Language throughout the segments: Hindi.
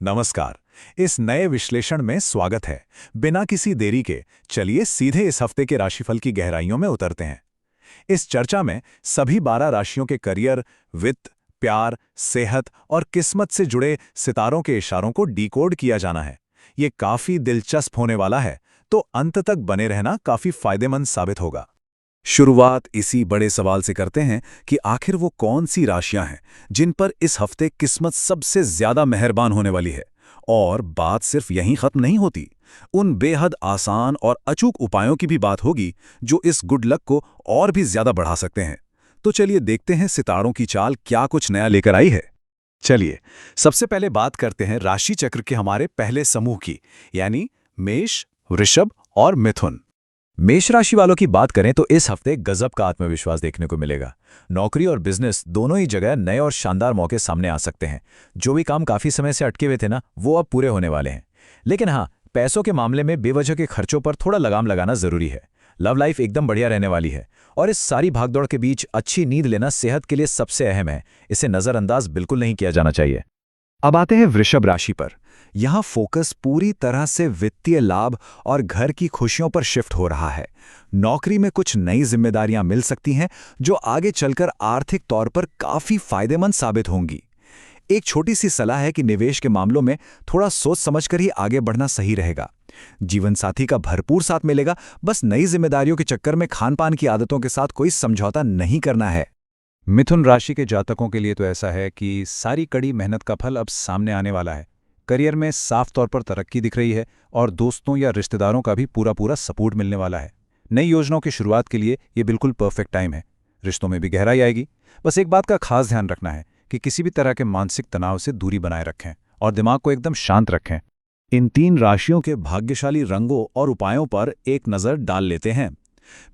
नमस्कार। इस नए विश्लेषण में स्वागत है। बिना किसी देरी के चलिए सीधे इस हफ्ते के राशिफल की गहराइयों में उतरते हैं। इस चर्चा में सभी 12 राशियों के करियर, वित्त, प्यार, सेहत और किस्मत से जुड़े सितारों के इशारों को डिकोड किया जाना है। ये काफी दिलचस्प होने वाला है, तो अंत तक बने रहना काफी फायदेमंद साबित होगा। शुरुआत इसी बड़े सवाल से करते हैं कि आखिर वो कौन सी राशियां हैं जिन पर इस हफ्ते किस्मत सबसे ज्यादा मेहरबान होने वाली है। और बात सिर्फ यहीं खत्म नहीं होती। उन बेहद आसान और अचूक उपायों की भी बात होगी जो इस गुड लक को और भी ज्यादा बढ़ा सकते हैं। तो चलिए देखते हैं सितारों की चाल क्या कुछ नया लेकर आई है। चलिए सबसे पहले बात करते हैं राशि चक्र के हमारे पहले समूह की, यानी मेष, वृषभ और मिथुन। मेष राशि वालों की बात करें तो इस हफ्ते गजब का आत्मविश्वास देखने को मिलेगा। नौकरी और बिजनेस दोनों ही जगह नए और शानदार मौके सामने आ सकते हैं। जो भी काम काफी समय से अटके हुए थे ना, वो अब पूरे होने वाले हैं। लेकिन हाँ, पैसों के मामले में बेवजह के खर्चों पर थोड़ा लगाम लगाना जरूरी है। लव लाइफ एकदम बढ़िया रहने वाली है और इस सारी भागदौड़ के बीच अच्छी नींद लेना सेहत के लिए सबसे अहम है। इसे नजरअंदाज बिल्कुल नहीं किया जाना चाहिए। अब आते हैं वृषभ राशि पर। यहाँ फोकस पूरी तरह से वित्तीय लाभ और घर की खुशियों पर शिफ्ट हो रहा है। नौकरी में कुछ नई जिम्मेदारियां मिल सकती हैं जो आगे चलकर आर्थिक तौर पर काफी फायदेमंद साबित होंगी। एक छोटी सी सलाह है कि निवेश के मामलों में थोड़ा सोच समझकर ही आगे बढ़ना सही रहेगा। जीवन साथी का भरपूर साथ मिलेगा, बस नई जिम्मेदारियों के चक्कर में खान पान की आदतों के साथ कोई समझौता नहीं करना है। मिथुन राशि के जातकों के लिए तो ऐसा है कि सारी कड़ी मेहनत का फल अब सामने आने वाला है। करियर में साफ तौर पर तरक्की दिख रही है और दोस्तों या रिश्तेदारों का भी पूरा पूरा सपोर्ट मिलने वाला है। नई योजनाओं की शुरुआत के लिए ये बिल्कुल परफेक्ट टाइम है। रिश्तों में भी गहराई आएगी। बस एक बात का खास ध्यान रखना है कि किसी भी तरह के मानसिक तनाव से दूरी बनाए रखें और दिमाग को एकदम शांत रखें। इन 3 राशियों के भाग्यशाली रंगों और उपायों पर एक नज़र डाल लेते हैं।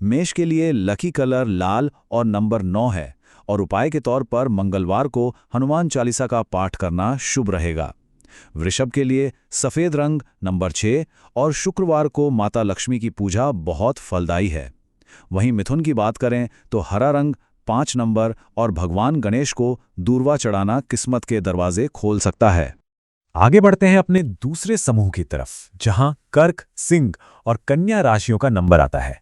मेष के लिए लकी कलर लाल और नंबर 9 है और उपाय के तौर पर मंगलवार को हनुमान चालीसा का पाठ करना शुभ रहेगा। वृषभ के लिए सफेद रंग नंबर 6 और शुक्रवार को माता लक्ष्मी की पूजा बहुत फलदायी है। वहीं मिथुन की बात करें तो हरा रंग 5 नंबर और भगवान गणेश को दूर्वा चढ़ाना किस्मत के दरवाजे खोल सकता है। आगे बढ़ते हैं अपने दूसरे समूह की तरफ, जहां कर्क, सिंह और कन्या राशियों का नंबर आता है।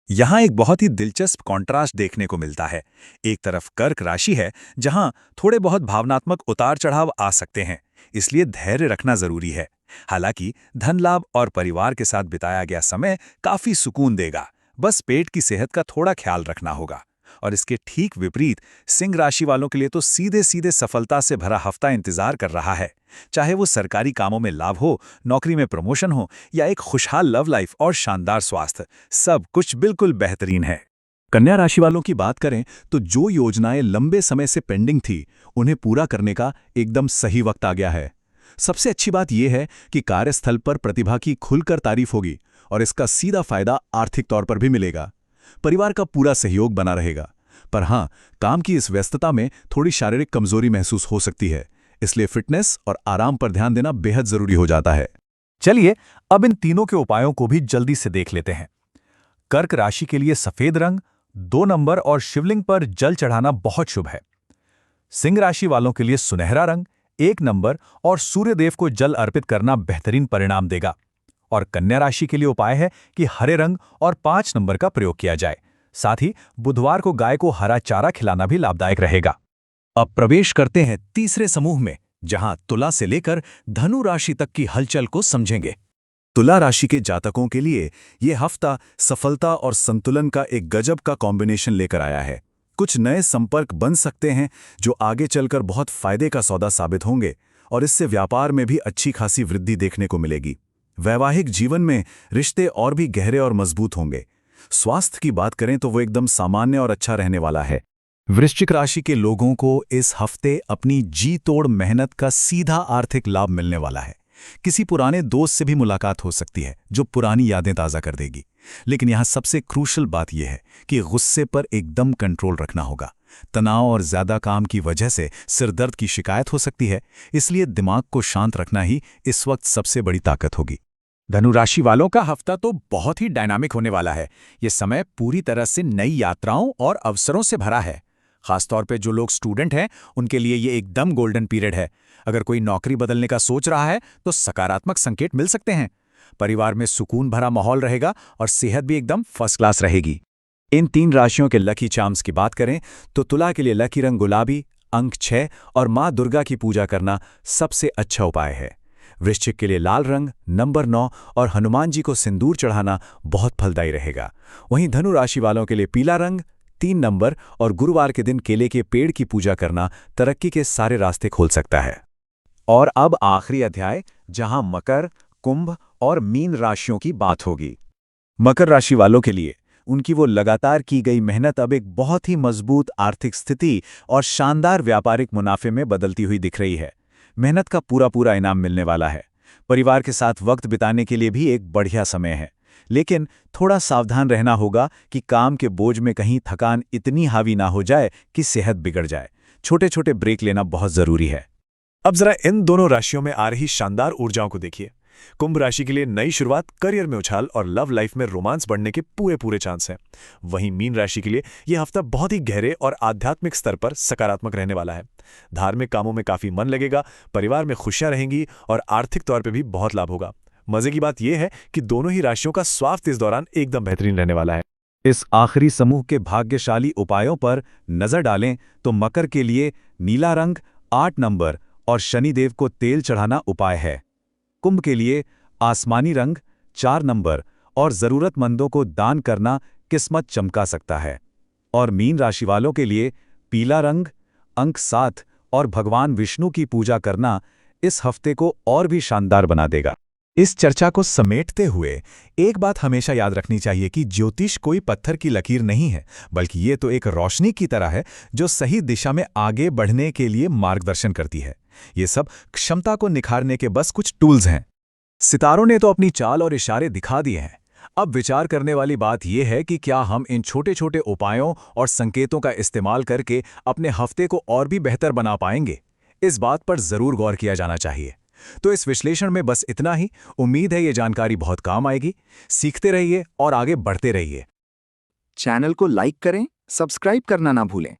यहाँ एक बहुत ही दिलचस्प कॉन्ट्रास्ट देखने को मिलता है। एक तरफ कर्क राशि है जहां थोड़े बहुत भावनात्मक उतार चढ़ाव आ सकते हैं, इसलिए धैर्य रखना जरूरी है। हालांकि धन लाभ और परिवार के साथ बिताया गया समय काफी सुकून देगा, बस पेट की सेहत का थोड़ा ख्याल रखना होगा। और इसके ठीक विपरीत सिंह राशि वालों के लिए तो सीधे सीधे सफलता से भरा हफ्ता इंतजार कर रहा है। चाहे वो सरकारी कामों में लाभ हो, नौकरी में प्रमोशन हो या एक खुशहाल लव लाइफ और शानदार स्वास्थ्य, सब कुछ बिल्कुल बेहतरीन है। कन्या राशि वालों की बात करें तो जो योजनाएं लंबे समय से पेंडिंग थी, उन्हें पूरा करने का एकदम सही वक्त आ गया है। सबसे अच्छी बात यह है कि कार्यस्थल पर प्रतिभा की खुलकर तारीफ होगी और इसका सीधा फायदा आर्थिक तौर पर भी मिलेगा। परिवार का पूरा सहयोग बना रहेगा। पर हां, काम की इस व्यस्तता में थोड़ी शारीरिक कमजोरी महसूस हो सकती है, इसलिए फिटनेस और आराम पर ध्यान देना बेहद जरूरी हो जाता है। चलिए अब इन तीनों के उपायों को भी जल्दी से देख लेते हैं। कर्क राशि के लिए सफेद रंग 2 नंबर और शिवलिंग पर जल चढ़ाना बहुत शुभ है। सिंह राशि वालों के लिए सुनहरा रंग 1 नंबर और सूर्यदेव को जल अर्पित करना बेहतरीन परिणाम देगा। और कन्या राशि के लिए उपाय है कि हरे रंग और 5 नंबर का प्रयोग किया जाए। साथ ही बुधवार को गाय को हरा चारा खिलाना भी लाभदायक रहेगा। अब प्रवेश करते हैं तीसरे समूह में, जहां तुला से लेकर धनु राशि तक की हलचल को समझेंगे। तुला राशि के जातकों के लिए यह हफ्ता सफलता और संतुलन का एक गजब का कॉम्बिनेशन लेकर आया है। कुछ नए संपर्क बन सकते हैं जो आगे चलकर बहुत फायदे का सौदा साबित होंगे और इससे व्यापार में भी अच्छी खासी वृद्धि देखने को मिलेगी। वैवाहिक जीवन में रिश्ते और भी गहरे और मजबूत होंगे। स्वास्थ्य की बात करें तो वो एकदम सामान्य और अच्छा रहने वाला है। वृश्चिक राशि के लोगों को इस हफ्ते अपनी जी तोड़ मेहनत का सीधा आर्थिक लाभ मिलने वाला है। किसी पुराने दोस्त से भी मुलाकात हो सकती है जो पुरानी यादें ताज़ा कर देगी। लेकिन यहाँ सबसे क्रूशल बात यह है कि गुस्से पर एकदम कंट्रोल रखना होगा। तनाव और ज्यादा काम की वजह से सिरदर्द की शिकायत हो सकती है, इसलिए दिमाग को शांत रखना ही इस वक्त सबसे बड़ी ताकत होगी। धनु राशि वालों का हफ्ता तो बहुत ही डायनामिक होने वाला है। ये समय पूरी तरह से नई यात्राओं और अवसरों से भरा है। खासतौर पे जो लोग स्टूडेंट हैं उनके लिए ये एकदम गोल्डन पीरियड है। अगर कोई नौकरी बदलने का सोच रहा है तो सकारात्मक संकेत मिल सकते हैं। परिवार में सुकून भरा माहौल रहेगा और सेहत भी एकदम फर्स्ट क्लास रहेगी। इन 3 राशियों के लकी चार्म्स की बात करें तो तुला के लिए लकी रंग गुलाबी, अंक 6 और माँ दुर्गा की पूजा करना सबसे अच्छा उपाय है। वृश्चिक के लिए लाल रंग, नंबर 9 और हनुमान जी को सिंदूर चढ़ाना बहुत फलदायी रहेगा। वहीं धनु राशि वालों के लिए पीला रंग, 3 नंबर और गुरुवार के दिन केले के पेड़ की पूजा करना तरक्की के सारे रास्ते खोल सकता है। और अब आखिरी अध्याय, जहां मकर, कुंभ और मीन राशियों की बात होगी। मकर राशि वालों के लिए उनकी वो लगातार की गई मेहनत अब एक बहुत ही मजबूत आर्थिक स्थिति और शानदार व्यापारिक मुनाफे में बदलती हुई दिख रही है। मेहनत का पूरा इनाम मिलने वाला है। परिवार के साथ वक्त बिताने के लिए भी एक बढ़िया समय है, लेकिन थोड़ा सावधान रहना होगा कि काम के बोझ में कहीं थकान इतनी हावी ना हो जाए कि सेहत बिगड़ जाए। छोटे छोटे ब्रेक लेना बहुत जरूरी है। अब जरा इन दोनों राशियों में आ रही शानदार ऊर्जाओं को देखिए। कुंभ राशि के लिए नई शुरुआत, करियर में उछाल और लव लाइफ में रोमांस बढ़ने के पूरे चांस हैं। वहीं मीन राशि के लिए यह हफ्ता बहुत ही गहरे और आध्यात्मिक स्तर पर सकारात्मक रहने वाला है। धार्मिक कामों में काफी मन लगेगा, परिवार में खुशियां रहेंगी और आर्थिक तौर पर भी बहुत लाभ होगा। मजे की बात यह है कि दोनों ही राशियों का स्वास्थ्य इस दौरान एकदम बेहतरीन रहने वाला है। इस आखिरी समूह के भाग्यशाली उपायों पर नजर डालें तो मकर के लिए नीला रंग, 8 नंबर और शनिदेव को तेल चढ़ाना उपाय है। कुंभ के लिए आसमानी रंग, 4 नंबर और जरूरतमंदों को दान करना किस्मत चमका सकता है। और मीन राशि वालों के लिए पीला रंग, अंक 7 और भगवान विष्णु की पूजा करना इस हफ्ते को और भी शानदार बना देगा। इस चर्चा को समेटते हुए एक बात हमेशा याद रखनी चाहिए कि ज्योतिष कोई पत्थर की लकीर नहीं है, बल्कि ये तो एक रोशनी की तरह है जो सही दिशा में आगे बढ़ने के लिए मार्गदर्शन करती है। ये सब क्षमता को निखारने के बस कुछ टूल्स हैं। सितारों ने तो अपनी चाल और इशारे दिखा दिए हैं। अब विचार करने वाली बात यह है कि क्या हम इन छोटे छोटे उपायों और संकेतों का इस्तेमाल करके अपने हफ्ते को और भी बेहतर बना पाएंगे। इस बात पर जरूर गौर किया जाना चाहिए। तो इस विश्लेषण में बस इतना ही। उम्मीद है ये जानकारी बहुत काम आएगी। सीखते रहिए और आगे बढ़ते रहिए। चैनल को लाइक करें, सब्सक्राइब करना ना भूलें।